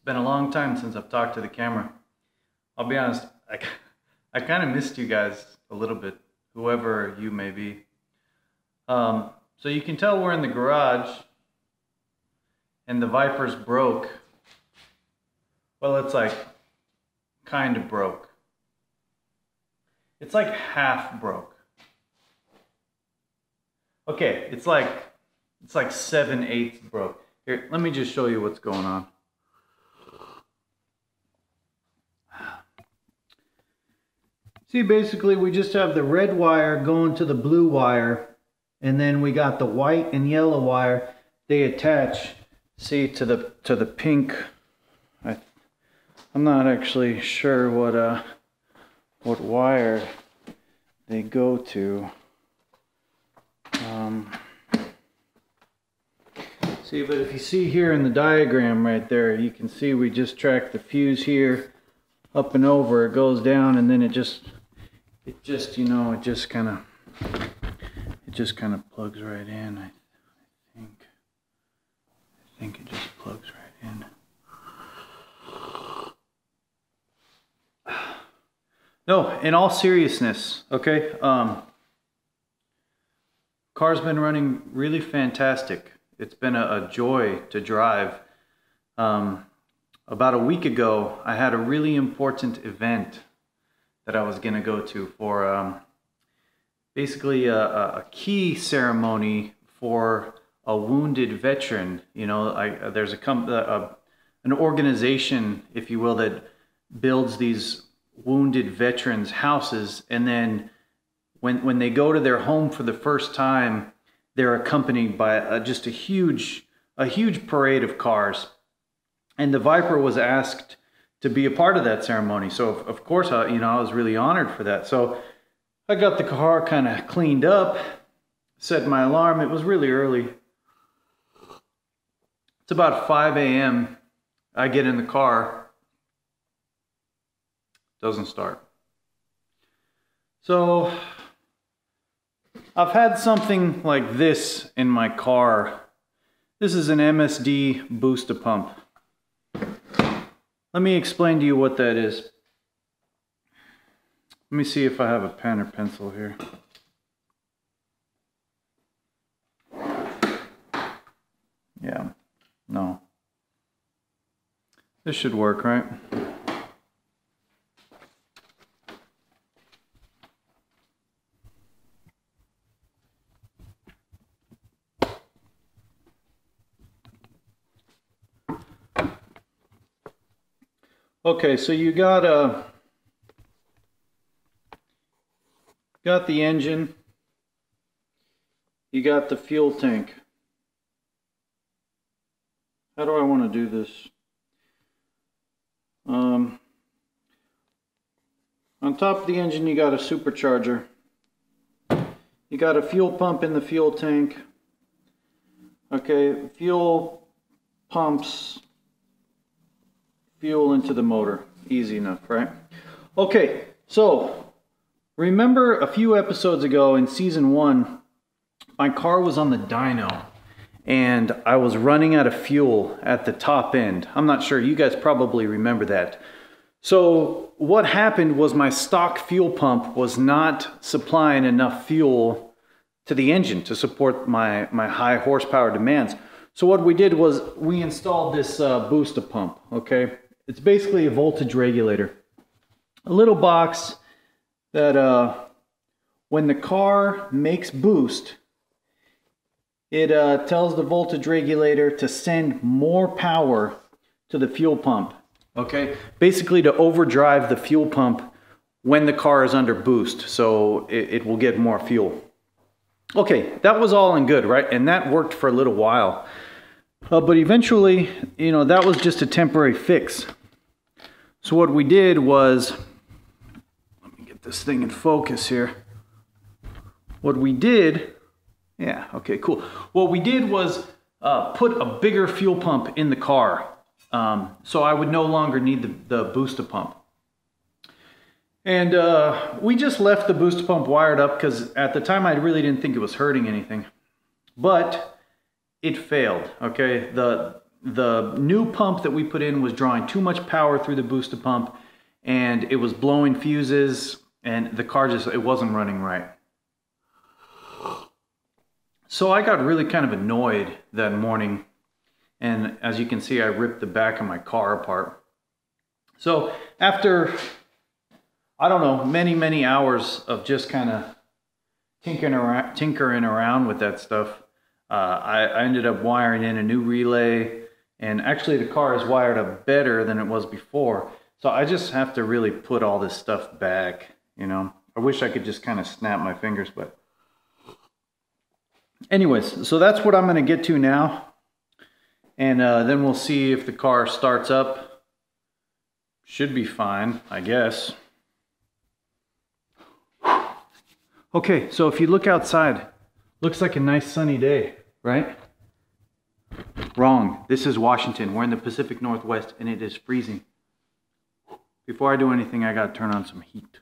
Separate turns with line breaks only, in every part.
been a long time since I've talked to the camera. I'll be honest, I kind of missed you guys a little bit, whoever you may be. So you can tell we're in the garage and the Viper's broke. Well, it's like kind of broke. It's like half broke. Okay, it's like 7/8 broke. Here, let me just show you what's going on. See, basically we just have the red wire going to the blue wire, and then we got the white and yellow wire. They attach, see, to the pink. I'm not actually sure what wire they go to. See, but if you see here in the diagram right there, you can see we just track the fuse here up and over. It goes down, and then it just kind of plugs right in. I think it just plugs right in. No, in all seriousness, okay, car's been running really fantastic. It's been a joy to drive. About a week ago, I had a really important event that I was going to go to for basically a key ceremony for a wounded veteran. You know, there's an organization, if you will, that builds these wounded veterans houses, and then when they go to their home for the first time, they're accompanied by just a huge parade of cars. And the Viper was asked to be a part of that ceremony. So of course, I was really honored for that. So I got the car kind of cleaned up, set my alarm. It was really early. It's about 5 a.m. I get in the car. Doesn't start. So I've had something like this in my car. This is an MSD booster pump. Let me explain to you what that is. Let me see if I have a pen or pencil here. Yeah, no. This should work, right? Okay, so you got the engine, you got the fuel tank. How do I want to do this? On top of the engine, you got a supercharger. You got a fuel pump in the fuel tank. Okay, fuel pumps fuel into the motor. Easy enough, right? Okay, so remember a few episodes ago in season 1, my car was on the dyno and I was running out of fuel at the top end. I'm not sure, you guys probably remember that. So what happened was my stock fuel pump was not supplying enough fuel to the engine to support my high horsepower demands. So what we did was we installed this booster pump, okay? It's basically a voltage regulator. A little box that when the car makes boost, it tells the voltage regulator to send more power to the fuel pump. Okay, basically to overdrive the fuel pump when the car is under boost, so it will get more fuel. Okay, that was all and good, right? And that worked for a little while. But eventually, that was just a temporary fix. So what we did was, let me get this thing in focus here. What we did, yeah, okay, cool. What we did was put a bigger fuel pump in the car. So I would no longer need the booster pump. And we just left the booster pump wired up because at the time I really didn't think it was hurting anything. But it failed, okay? the new pump that we put in was drawing too much power through the booster pump, and it was blowing fuses, and the car just, it wasn't running right. So I got really kind of annoyed that morning, and as you can see, I ripped the back of my car apart. So after, I don't know, many hours of just kind of tinkering around with that stuff, I ended up wiring in a new relay, and actually the car is wired up better than it was before. So I just have to really put all this stuff back, you know. I wish I could just kind of snap my fingers, but anyways, so that's what I'm going to get to now. And then we'll see if the car starts up. Should be fine, I guess. Okay, so if you look outside, looks like a nice sunny day, right? Wrong. This is Washington. We're in the Pacific Northwest and it is freezing. Before I do anything, I gotta turn on some heat.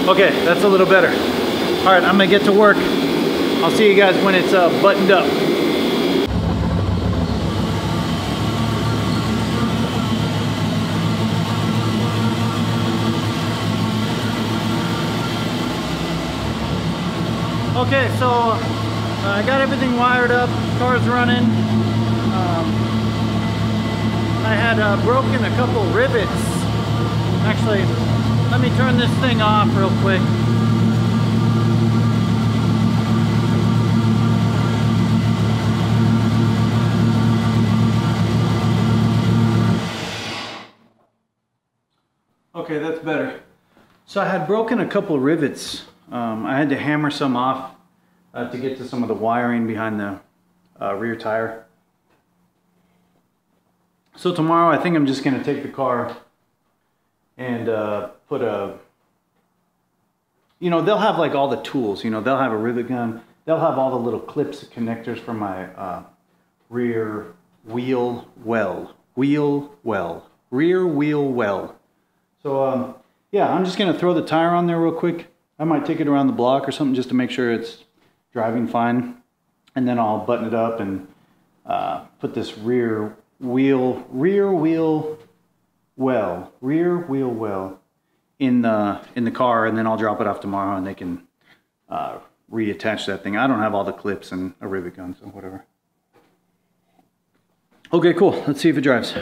Okay, that's a little better. All right, I'm gonna get to work. I'll see you guys when it's buttoned up. Okay, so I got everything wired up, car's running. I had broken a couple rivets. Actually, let me turn this thing off real quick. Okay, that's better. So I had broken a couple rivets. I had to hammer some off to get to some of the wiring behind the rear tire. So tomorrow I think I'm just going to take the car and put a, you know, they'll have like all the tools, you know, they'll have a rivet gun, they'll have all the little clips and connectors for my rear wheel well. So yeah, I'm just going to throw the tire on there real quick. I might take it around the block or something just to make sure it's driving fine. And then I'll button it up and put this rear wheel well in the car, and then I'll drop it off tomorrow and they can reattach that thing. I don't have all the clips and a rivet gun, so whatever. Okay, cool. Let's see if it drives.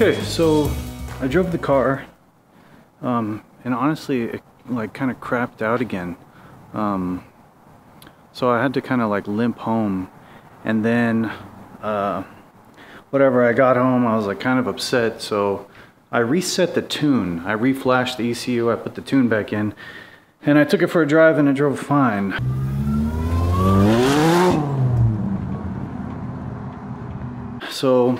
Okay, so I drove the car, and honestly, it like kind of crapped out again. So I had to kind of like limp home, and then whatever, I got home, I was like kind of upset, so I reset the tune. I reflashed the ECU, I put the tune back in, and I took it for a drive and it drove fine. So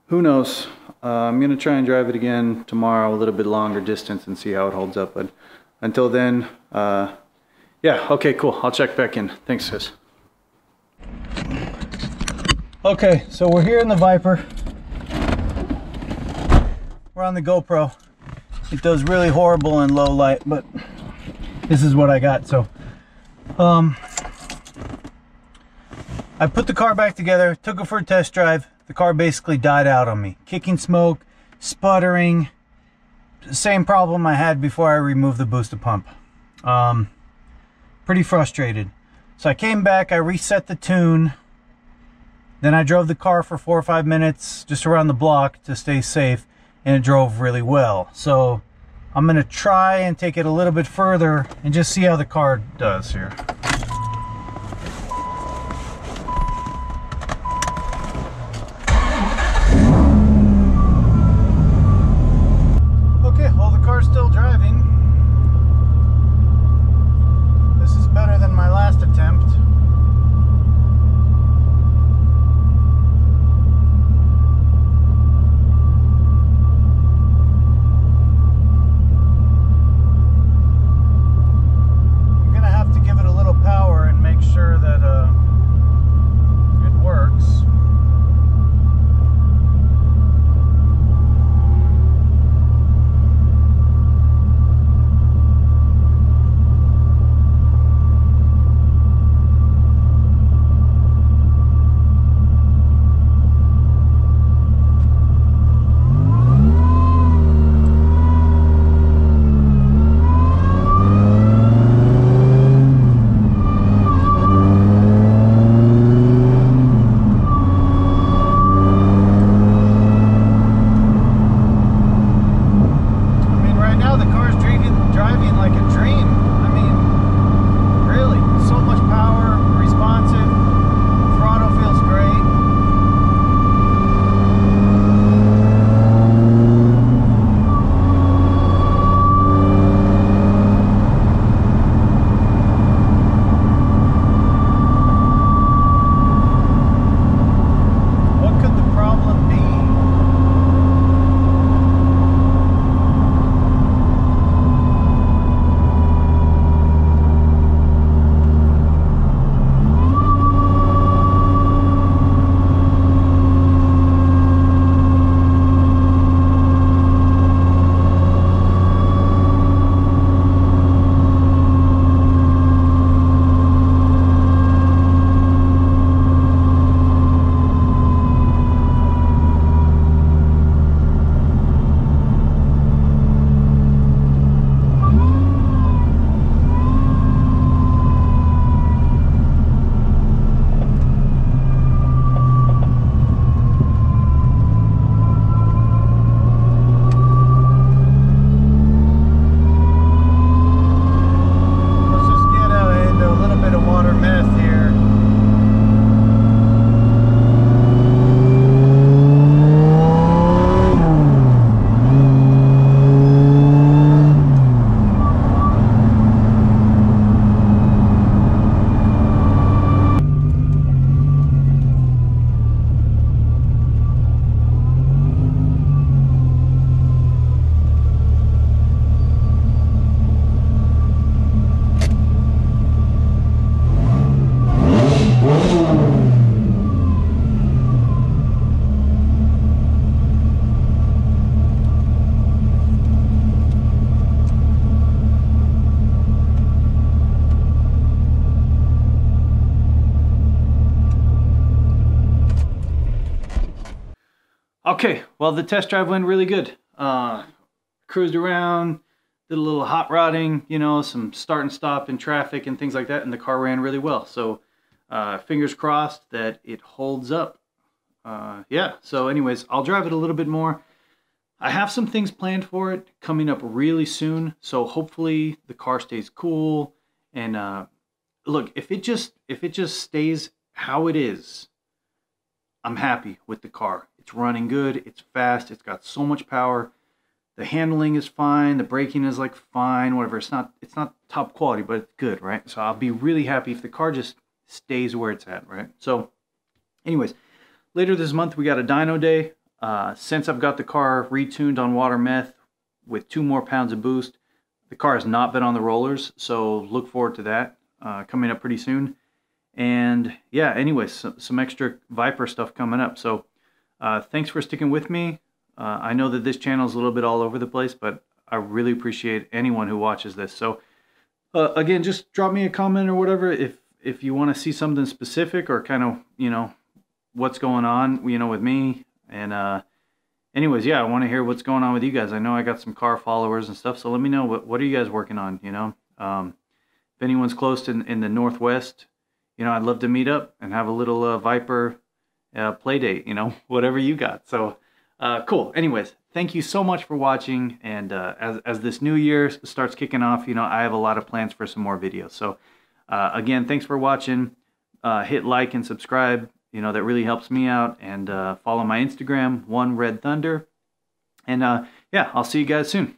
who knows? I'm gonna try and drive it again tomorrow, a little bit longer distance, and see how it holds up. But until then, Yeah, okay, cool. I'll check back in. Thanks, sis. Okay, so we're here in the Viper. We're on the GoPro. It does really horrible in low light, but this is what I got. So I put the car back together, took it for a test drive. The car basically died out on me. Kicking smoke, sputtering, same problem I had before I removed the booster pump. Pretty frustrated. So I came back, I reset the tune, then I drove the car for 4 or 5 minutes just around the block to stay safe, and it drove really well. So I'm gonna try and take it a little bit further and just see how the car does here. Okay, well, the car's still driving. This is better than my last attempt. Okay, well, the test drive went really good. Cruised around, did a little hot rodding, you know, some start and stop in traffic and things like that, and the car ran really well. So fingers crossed that it holds up. Yeah, so anyways, I'll drive it a little bit more. I have some things planned for it coming up really soon, so hopefully the car stays cool. And look, if it just stays how it is, I'm happy with the car. It's running good, it's fast, it's got so much power. The handling is fine, the braking is like fine, whatever. It's not top quality, but it's good, right? So I'll be really happy if the car just stays where it's at, right? So anyways, later this month we got a dyno day. Since I've got the car retuned on water meth with 2 more pounds of boost, the car has not been on the rollers, so look forward to that coming up pretty soon. And yeah, anyways, some extra Viper stuff coming up. So thanks for sticking with me. I know that this channel is a little bit all over the place, but I really appreciate anyone who watches this. So again, just drop me a comment or whatever if you want to see something specific or kind of, you know, what's going on, you know, with me. And anyways, yeah, I want to hear what's going on with you guys. I know I got some car followers and stuff, so let me know what are you guys working on, you know. If anyone's close in the Northwest, you know, I'd love to meet up and have a little Viper play date, you know, whatever you got. So cool. Anyways, thank you so much for watching. And as this new year starts kicking off, you know, I have a lot of plans for some more videos. So again, thanks for watching. Hit like and subscribe. You know, that really helps me out. And follow my Instagram, One Red Thunder. And yeah, I'll see you guys soon.